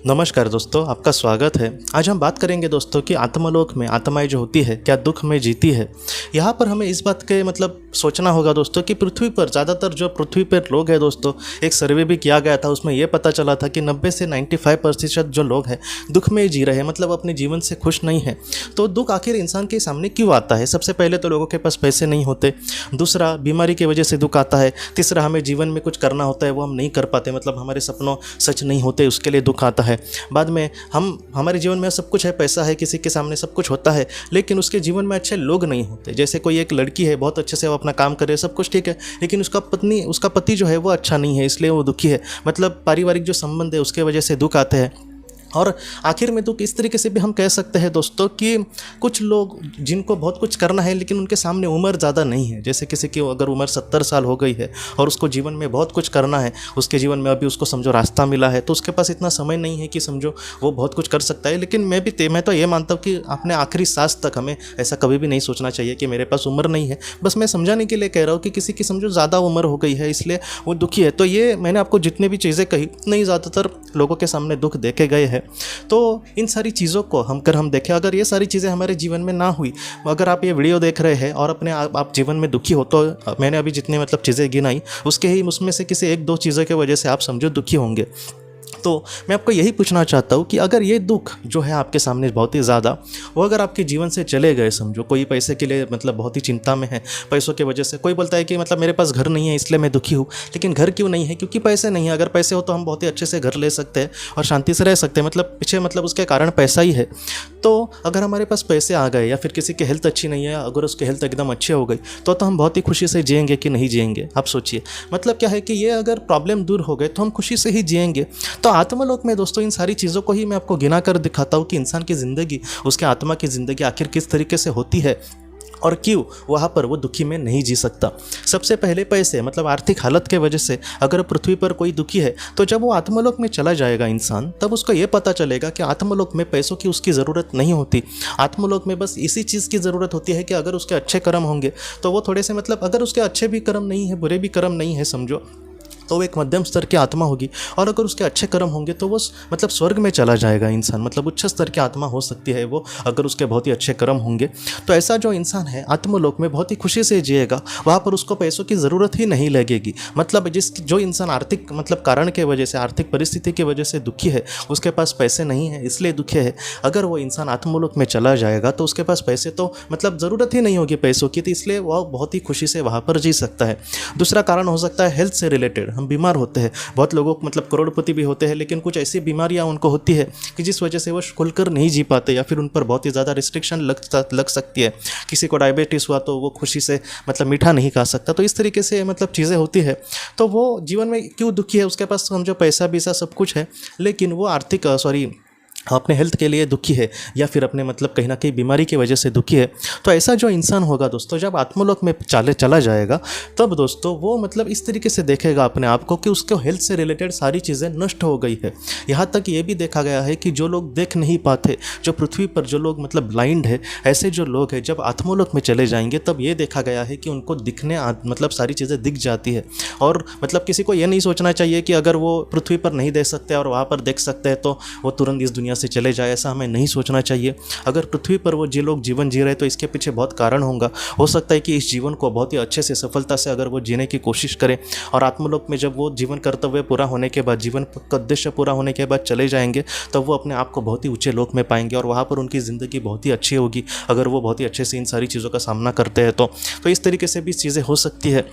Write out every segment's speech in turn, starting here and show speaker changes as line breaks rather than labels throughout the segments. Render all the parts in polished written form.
नमस्कार दोस्तों, आपका स्वागत है। आज हम बात करेंगे दोस्तों कि आत्मलोक में आत्माएं जो होती है क्या दुख में जीती है। यहाँ पर हमें इस बात के सोचना होगा दोस्तों कि पृथ्वी पर ज़्यादातर जो पृथ्वी पर लोग हैं दोस्तों, एक सर्वे भी किया गया था, उसमें यह पता चला था कि 90 से 95% जो लोग हैं दुख में जी रहे हैं, मतलब अपने जीवन से खुश नहीं है। तो दुख आखिर इंसान के सामने क्यों आता है? सबसे पहले तो लोगों के पास पैसे नहीं होते, दूसरा बीमारी की वजह से दुख आता है, तीसरा हमें जीवन में कुछ करना होता है वो हम नहीं कर पाते, मतलब हमारे सपनों सच नहीं होते, उसके लिए दुख आता है। बाद में हमारे जीवन में सब कुछ है, पैसा है, किसी के सामने सब कुछ होता है, लेकिन उसके जीवन में अच्छे लोग नहीं होते। जैसे कोई एक लड़की है, बहुत अच्छे से वो अपना काम कर रही है, सब कुछ ठीक है, लेकिन उसका पति जो है वो अच्छा नहीं है, इसलिए वो दुखी है। मतलब पारिवारिक जो संबंध है उसके वजह से दुख आते हैं। और आखिर में दुख इस तरीके से भी हम कह सकते हैं दोस्तों कि कुछ लोग जिनको बहुत कुछ करना है लेकिन उनके सामने उम्र ज़्यादा नहीं है। जैसे किसी की अगर उम्र 70 साल हो गई है और उसको जीवन में बहुत कुछ करना है, उसके जीवन में अभी उसको समझो रास्ता मिला है, तो उसके पास इतना समय नहीं है कि समझो वो बहुत कुछ कर सकता है। लेकिन मैं तो ये मानता हूँ कि अपने आखिरी सांस तक हमें ऐसा कभी भी नहीं सोचना चाहिए कि मेरे पास उम्र नहीं है। बस मैं समझाने के लिए कह रहा हूँ कि किसी की समझो ज़्यादा उम्र हो गई है इसलिए वो दुखी है। तो ये मैंने आपको जितने भी चीज़ें कही, नहीं ज़्यादातर लोगों के सामने दुख देखे गए हैं। तो इन सारी चीज़ों को हम देखें, अगर ये सारी चीज़ें हमारे जीवन में ना हुई, अगर आप ये वीडियो देख रहे हैं और अपने आप जीवन में दुखी हो, तो मैंने अभी जितने चीज़ें गिनाई उसमें से किसी एक दो चीज़ों की वजह से आप समझो दुखी होंगे। तो मैं आपको यही पूछना चाहता हूँ कि अगर ये दुख जो है आपके सामने बहुत ही ज़्यादा, वो अगर आपके जीवन से चले गए, समझो कोई पैसे के लिए बहुत ही चिंता में है, पैसों की वजह से कोई बोलता है कि मेरे पास घर नहीं है इसलिए मैं दुखी हूँ। लेकिन घर क्यों नहीं है? क्योंकि पैसे नहीं है। अगर पैसे हो तो हम बहुत ही अच्छे से घर ले सकते हैं और शांति से रह सकते हैं, पीछे उसके कारण पैसा ही है। तो अगर हमारे पास पैसे आ गए या फिर किसी की हेल्थ अच्छी नहीं है, अगर उसकी हेल्थ एकदम अच्छी हो गई तो हम बहुत ही खुशी से जिएंगे कि नहीं जिएंगे? आप सोचिए। क्या है कि ये अगर प्रॉब्लम दूर हो गए तो हम खुशी से ही जिएंगे। तो आत्मलोक में दोस्तों इन सारी चीज़ों को ही मैं आपको गिना कर दिखाता हूँ कि इंसान की ज़िंदगी, उसके आत्मा की ज़िंदगी आखिर किस तरीके से होती है और क्यों वहाँ पर वो दुखी में नहीं जी सकता। सबसे पहले पैसे, आर्थिक हालत के वजह से अगर पृथ्वी पर कोई दुखी है तो जब वो आत्मलोक में चला जाएगा इंसान, तब उसको ये पता चलेगा कि आत्मलोक में पैसों की उसकी ज़रूरत नहीं होती। आत्मलोक में बस इसी चीज़ की ज़रूरत होती है कि अगर उसके अच्छे कर्म होंगे तो वो थोड़े से अगर उसके अच्छे भी कर्म नहीं है, बुरे भी कर्म नहीं है समझो, तो वो एक मध्यम स्तर की आत्मा होगी। और अगर उसके अच्छे कर्म होंगे तो वो स्वर्ग में चला जाएगा इंसान, उच्च स्तर की आत्मा हो सकती है वो, अगर उसके बहुत ही अच्छे कर्म होंगे। तो ऐसा जो इंसान है आत्मलोक में बहुत ही खुशी से जिएगा, वहाँ पर उसको पैसों की ज़रूरत ही नहीं लगेगी। जो इंसान आर्थिक कारण के वजह से, आर्थिक परिस्थिति की वजह से दुखी है, उसके पास पैसे नहीं है इसलिए दुखी है, अगर वो इंसान आत्मलोक में चला जाएगा तो उसके पास पैसे तो ज़रूरत ही नहीं होगी पैसों की, तो इसलिए वह बहुत ही खुशी से वहाँ पर जी सकता है। दूसरा कारण हो सकता है हेल्थ से रिलेटेड। हम बीमार होते हैं, बहुत लोगों को करोड़पति भी होते हैं, लेकिन कुछ ऐसी बीमारियां उनको होती है कि जिस वजह से वो खुलकर नहीं जी पाते या फिर उन पर बहुत ही ज़्यादा रिस्ट्रिक्शन लग सकती है। किसी को डायबिटीज़ हुआ तो वो खुशी से मीठा नहीं खा सकता। तो इस तरीके से चीज़ें होती है। तो वो जीवन में क्यों दुखी है? उसके पास समझो पैसा बीसा सब कुछ है, लेकिन वो अपने हेल्थ के लिए दुखी है या फिर अपने कहीं ना कहीं बीमारी की वजह से दुखी है। तो ऐसा जो इंसान होगा दोस्तों, जब आत्मलोक में चला जाएगा तब दोस्तों वो इस तरीके से देखेगा अपने आप को कि उसको हेल्थ से रिलेटेड सारी चीज़ें नष्ट हो गई है। यहाँ तक ये भी देखा गया है कि जो लोग देख नहीं पाते, जो पृथ्वी पर जो लोग ब्लाइंड है, ऐसे जो लोग हैं जब आत्मलोक में चले जाएंगे तब ये देखा गया है कि उनको दिखने सारी चीज़ें दिख जाती है। और किसी को ये नहीं सोचना चाहिए कि अगर वो पृथ्वी पर नहीं देख सकते और वहाँ पर देख सकते हैं तो वो तुरंत इस दुनिया से चले जाए, ऐसा हमें नहीं सोचना चाहिए। अगर पृथ्वी पर वो लोग जीवन जी रहे तो इसके पीछे बहुत कारण होगा। हो सकता है कि इस जीवन को बहुत ही अच्छे से, सफलता से अगर वो जीने की कोशिश करें और आत्मलोक में जब वो जीवन कर्तव्य पूरा होने के बाद, जीवन का उद्देश्य पूरा होने के बाद चले जाएंगे, तब वो अपने आप को बहुत ही ऊंचे लोक में पाएंगे और वहाँ पर उनकी ज़िंदगी बहुत ही अच्छी होगी अगर वो बहुत ही अच्छे से इन सारी चीज़ों का सामना करते हैं। तो इस तरीके से भी चीज़ें हो सकती है।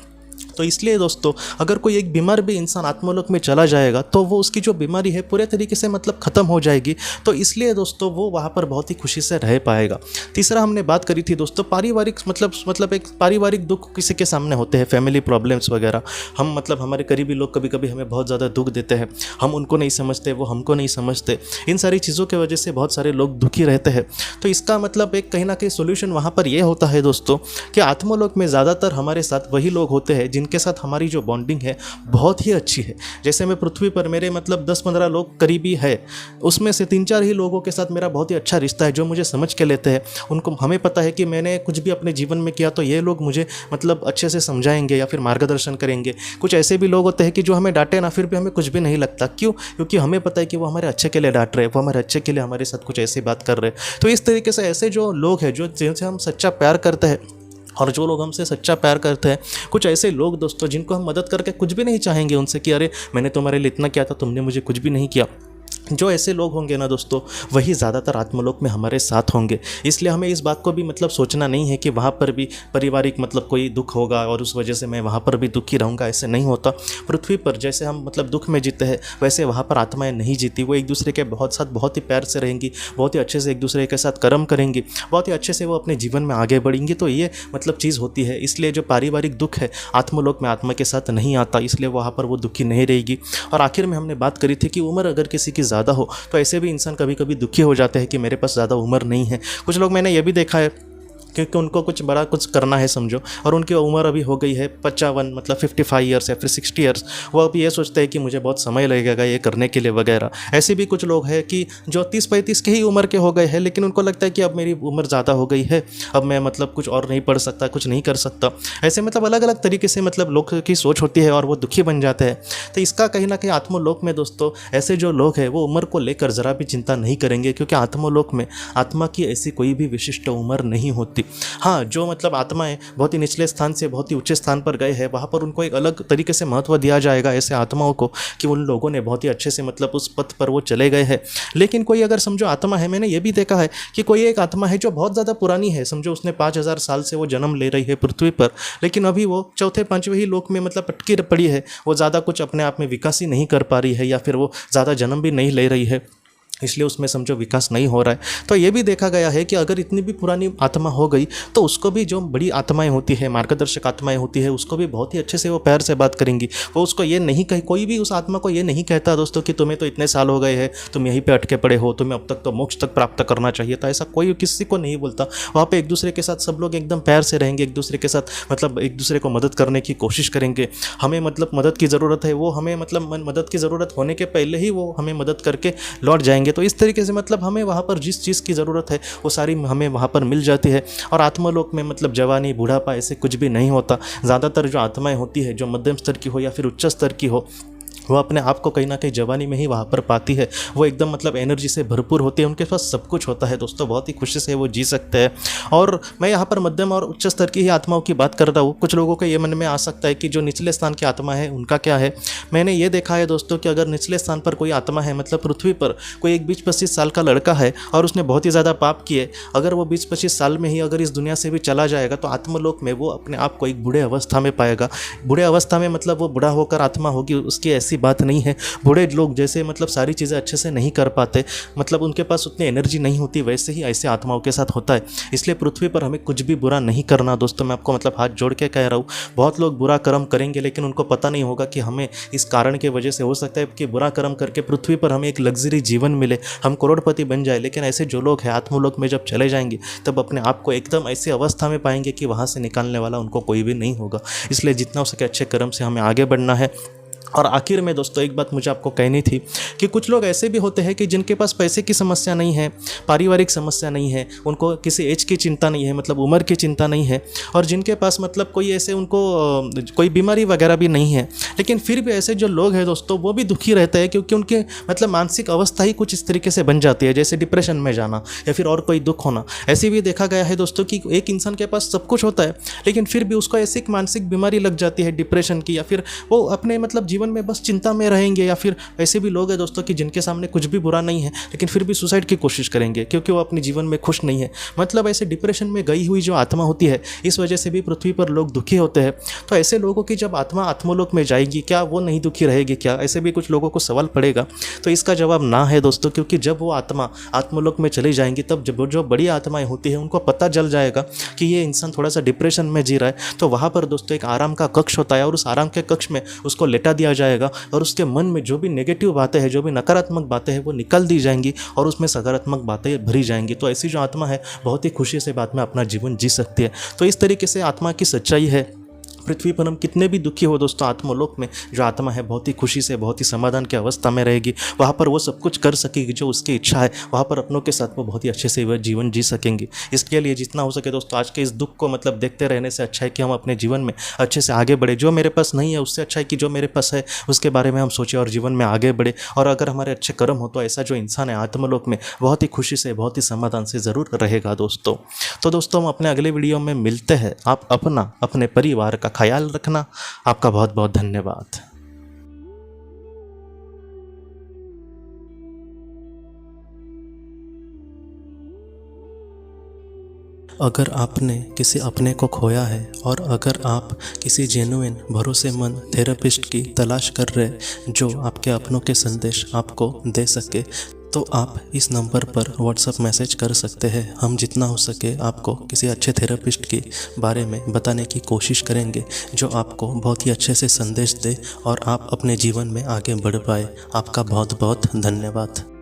तो इसलिए दोस्तों, अगर कोई एक बीमार भी इंसान आत्मलोक में चला जाएगा तो वो उसकी जो बीमारी है पूरे तरीके से ख़त्म हो जाएगी। तो इसलिए दोस्तों वो वहाँ पर बहुत ही खुशी से रह पाएगा। तीसरा हमने बात करी थी दोस्तों पारिवारिक, एक पारिवारिक दुख किसी के सामने होते हैं, फैमिली प्रॉब्लम्स वगैरह। हम हमारे करीबी लोग कभी कभी हमें बहुत ज़्यादा दुख देते हैं, हम उनको नहीं समझते, वो हमको नहीं समझते। इन सारी चीज़ों की वजह से बहुत सारे लोग दुखी रहते हैं। तो इसका एक कहीं ना कहीं सोल्यूशन वहाँ पर यह होता है दोस्तों कि आत्मलोक में ज़्यादातर हमारे साथ वही लोग होते हैं जिनके साथ हमारी जो बॉन्डिंग है बहुत ही अच्छी है। जैसे मैं पृथ्वी पर मेरे मतलब 10-15 लोग करीबी है, उसमें से 3-4 ही लोगों के साथ मेरा बहुत ही अच्छा रिश्ता है, जो मुझे समझ के लेते हैं। उनको हमें पता है कि मैंने कुछ भी अपने जीवन में किया तो ये लोग मुझे मतलब अच्छे से समझाएंगे या फिर मार्गदर्शन करेंगे। कुछ ऐसे भी लोग होते हैं कि जो हमें डांटे ना, फिर भी हमें कुछ भी नहीं लगता। क्यों? क्योंकि हमें पता है कि वो हमारे अच्छे के लिए डांट रहे हैं, वो हमारे अच्छे के लिए हमारे साथ कुछ ऐसी बात कर रहे हैं। तो इस तरीके से ऐसे जो लोग हैं जो जिनसे हम सच्चा प्यार करते हैं, और जो लोग हमसे सच्चा प्यार करते हैं, कुछ ऐसे लोग दोस्तों जिनको हम मदद करके कुछ भी नहीं चाहेंगे उनसे कि अरे मैंने तुम्हारे लिए इतना किया था, तुमने मुझे कुछ भी नहीं किया। जो ऐसे लोग होंगे ना दोस्तों, वही ज़्यादातर आत्मलोक में हमारे साथ होंगे। इसलिए हमें इस बात को भी मतलब सोचना नहीं है कि वहाँ पर भी पारिवारिक मतलब कोई दुख होगा और उस वजह से मैं वहाँ पर भी दुखी रहूँगा, ऐसे नहीं होता। पृथ्वी पर जैसे हम मतलब दुख में जीते हैं, वैसे वहाँ पर आत्माएं नहीं जीती। वो एक दूसरे के साथ बहुत ही प्यार से रहेंगी, बहुत ही अच्छे से एक दूसरे के साथ कर्म करेंगी, बहुत ही अच्छे से वो अपने जीवन में आगे बढ़ेंगी। तो ये मतलब चीज़ होती है। इसलिए जो पारिवारिक दुख है आत्मलोक में आत्मा के साथ नहीं आता, इसलिए वहाँ पर वो दुखी नहीं रहेगी। और आखिर में हमने बात करी थी कि उम्र अगर किसी की ज़्यादा हो तो ऐसे भी इंसान कभी कभी दुखी हो जाते हैं कि मेरे पास ज़्यादा उम्र नहीं है। कुछ लोग मैंने ये भी देखा है क्योंकि उनको कुछ बड़ा कुछ करना है समझो, और उनकी उम्र अभी हो गई है 55 मतलब 55 ईयर्स या फिर 60 ईयर्स। वो अभी ये सोचते हैं कि मुझे बहुत समय लगेगा ये करने के लिए वगैरह। ऐसे भी कुछ लोग हैं कि जो 30-35 के ही उम्र के हो गए हैं, लेकिन उनको लगता है कि अब मेरी उम्र ज़्यादा हो गई है, अब मैं मतलब कुछ और नहीं पढ़ सकता, कुछ नहीं कर सकता। ऐसे मतलब अलग अलग तरीके से मतलब लोग की सोच होती है और वो दुखी बन जाते हैं। तो इसका कहीं ना कहीं आत्मलोक में दोस्तों ऐसे जो लोग हैं वो उम्र को लेकर ज़रा भी चिंता नहीं करेंगे, क्योंकि आत्मलोक में आत्मा की ऐसी कोई भी विशिष्ट उम्र नहीं होती। हाँ, जो मतलब आत्माएं बहुत ही निचले स्थान से बहुत ही ऊंचे स्थान पर गए हैं, वहाँ पर उनको एक अलग तरीके से महत्व दिया जाएगा ऐसे आत्माओं को, कि उन लोगों ने बहुत ही अच्छे से मतलब उस पथ पर वो चले गए हैं। लेकिन कोई अगर समझो आत्मा है, मैंने ये भी देखा है कि कोई एक आत्मा है जो बहुत ज़्यादा पुरानी है, समझो उसने 5000 साल से वो जन्म ले रही है पृथ्वी पर, लेकिन अभी वो चौथे पांचवें ही लोक में मतलब अटकी पड़ी है। वो ज़्यादा कुछ अपने आप में विकास ही नहीं कर पा रही है, या फिर वो ज़्यादा जन्म भी नहीं ले रही है, इसलिए उसमें समझो विकास नहीं हो रहा है। तो ये भी देखा गया है कि अगर इतनी भी पुरानी आत्मा हो गई तो उसको भी जो बड़ी आत्माएं होती है, मार्गदर्शक आत्माएं होती है, उसको भी बहुत ही अच्छे से वो प्यार से बात करेंगी। वो उसको ये नहीं कही, कोई भी उस आत्मा को ये नहीं कहता दोस्तों कि तुम्हें तो इतने साल हो गए हैं, तुम यहीं पर अटके पड़े हो, तुम्हें अब तक तो मोक्ष तक प्राप्त करना चाहिए था। ऐसा कोई किसी को नहीं बोलता। वहाँ पर एक दूसरे के साथ सब लोग एकदम प्यार से रहेंगे, एक दूसरे के साथ मतलब एक दूसरे को मदद करने की कोशिश करेंगे। हमें मतलब मदद की ज़रूरत है, वो हमें मतलब मदद की ज़रूरत होने के पहले ही वो हमें मदद करके लौट जाएंगे। तो इस तरीके से मतलब हमें वहाँ पर जिस चीज़ की ज़रूरत है वो सारी हमें वहाँ पर मिल जाती है। और आत्मलोक में मतलब जवानी बूढ़ापा ऐसे कुछ भी नहीं होता। ज़्यादातर जो आत्माएं होती है, जो मध्यम स्तर की हो या फिर उच्च स्तर की हो, वो अपने आप को कहीं ना कहीं जवानी में ही वहाँ पर पाती है। वो एकदम मतलब एनर्जी से भरपूर होती है, उनके पास सब कुछ होता है दोस्तों, बहुत ही खुशी से वो जी सकते हैं। और मैं यहाँ पर मध्यम और उच्च स्तर की ही आत्माओं की बात करता हूँ। कुछ लोगों के ये मन में आ सकता है कि जो निचले स्थान की आत्मा है उनका क्या है। मैंने ये देखा है दोस्तों कि अगर निचले स्थान पर कोई आत्मा है, मतलब पृथ्वी पर कोई एक 20-25 साल का लड़का है और उसने बहुत ही ज़्यादा पाप किए, अगर वो 20-25 साल में ही अगर इस दुनिया से भी चला जाएगा तो आत्मलोक में वो अपने आप को एक बूढ़े अवस्था में पाएगा। बूढ़े अवस्था में मतलब वो बूढ़ा होकर आत्मा होगी, उसकी ऐसी बात नहीं है। बूढ़े लोग जैसे मतलब सारी चीज़ें अच्छे से नहीं कर पाते, मतलब उनके पास उतनी एनर्जी नहीं होती, वैसे ही ऐसे आत्माओं के साथ होता है। इसलिए पृथ्वी पर हमें कुछ भी बुरा नहीं करना दोस्तों। मैं आपको मतलब हाथ जोड़ के कह रहा हूँ, बहुत लोग बुरा कर्म करेंगे लेकिन उनको पता नहीं होगा कि हमें इस कारण की वजह से हो सकता है कि बुरा कर्म करके पृथ्वी पर हमें एक लग्जरी जीवन मिले, हम करोड़पति बन जाए। लेकिन ऐसे जो लोग हैं आत्मलोक में जब चले जाएंगे तब अपने आप को एकदम ऐसी अवस्था में पाएंगे कि वहाँ से निकालने वाला उनको कोई भी नहीं होगा। इसलिए जितना हो सके अच्छे कर्म से हमें आगे बढ़ना है। और आखिर में दोस्तों एक बात मुझे आपको कहनी थी कि कुछ लोग ऐसे भी होते हैं कि जिनके पास पैसे की समस्या नहीं है, पारिवारिक समस्या नहीं है, उनको किसी एज की चिंता नहीं है, मतलब उम्र की चिंता नहीं है, और जिनके पास मतलब कोई ऐसे उनको कोई बीमारी वगैरह भी नहीं है, लेकिन फिर भी ऐसे जो लोग हैं दोस्तों वो भी दुखी रहते हैं, क्योंकि उनके मतलब मानसिक अवस्था ही कुछ इस तरीके से बन जाती है, जैसे डिप्रेशन में जाना या फिर और कोई दुख होना। ऐसे भी देखा गया है दोस्तों कि एक इंसान के पास सब कुछ होता है लेकिन फिर भी उसको ऐसी मानसिक बीमारी लग जाती है डिप्रेशन की, या फिर वो अपने मतलब जीवन में बस चिंता में रहेंगे। या फिर ऐसे भी लोग हैं दोस्तों कि जिनके सामने कुछ भी बुरा नहीं है लेकिन फिर भी सुसाइड की कोशिश करेंगे क्योंकि वो अपने जीवन में खुश नहीं है। मतलब ऐसे डिप्रेशन में गई हुई जो आत्मा होती है, इस वजह से भी पृथ्वी पर लोग दुखी होते हैं। तो ऐसे लोगों की जब आत्मा आत्मलोक में जाएगी, क्या वो नहीं दुखी रहेगी क्या? ऐसे भी कुछ लोगों को सवाल पड़ेगा। तो इसका जवाब ना है दोस्तों, क्योंकि जब वो आत्मा आत्मलोक में चली जाएंगी तब जब जो बड़ी आत्माएं होती है उनको पता चल जाएगा कि ये इंसान थोड़ा सा डिप्रेशन में जी रहा है, तो वहाँ पर दोस्तों एक आराम का कक्ष होता है और उस आराम के कक्ष में उसको लेटा दिया जाएगा और उसके मन में जो भी नेगेटिव बातें हैं, जो भी नकारात्मक बातें हैं वो निकल दी जाएंगी और उसमें सकारात्मक बातें भरी जाएंगी। तो ऐसी जो आत्मा है बहुत ही खुशी से बाद में अपना जीवन जी सकती है। तो इस तरीके से आत्मा की सच्चाई है। पृथ्वी पर हम कितने भी दुखी हो दोस्तों, आत्मलोक में जो आत्मा है बहुत ही खुशी से, बहुत ही समाधान की अवस्था में रहेगी। वहाँ पर वो सब कुछ कर सकेगी जो उसकी इच्छा है, वहाँ पर अपनों के साथ वो बहुत ही अच्छे से वह जीवन जी सकेंगी। इसके लिए जितना हो सके दोस्तों आज के इस दुख को मतलब देखते रहने से अच्छा है कि हम अपने जीवन में अच्छे से आगे बढ़े। जो मेरे पास नहीं है उससे अच्छा है कि जो मेरे पास है उसके बारे में हम सोचें और जीवन में आगे बढ़े। और अगर हमारे अच्छे कर्म हो तो ऐसा जो इंसान है आत्मलोक में बहुत ही खुशी से, बहुत ही समाधान से ज़रूर रहेगा दोस्तों। तो दोस्तों हम अपने अगले वीडियो में मिलते हैं। आप अपना, अपने परिवार का ख्याल रखना। आपका बहुत बहुत धन्यवाद। अगर आपने किसी अपने को खोया है और अगर आप किसी जेन्युइन भरोसेमंद थेरेपिस्ट की तलाश कर रहे जो आपके अपनों के संदेश आपको दे सके, तो आप इस नंबर पर व्हाट्सएप मैसेज कर सकते हैं। हम जितना हो सके आपको किसी अच्छे थेरेपिस्ट के बारे में बताने की कोशिश करेंगे जो आपको बहुत ही अच्छे से संदेश दे और आप अपने जीवन में आगे बढ़ पाए। आपका बहुत बहुत धन्यवाद।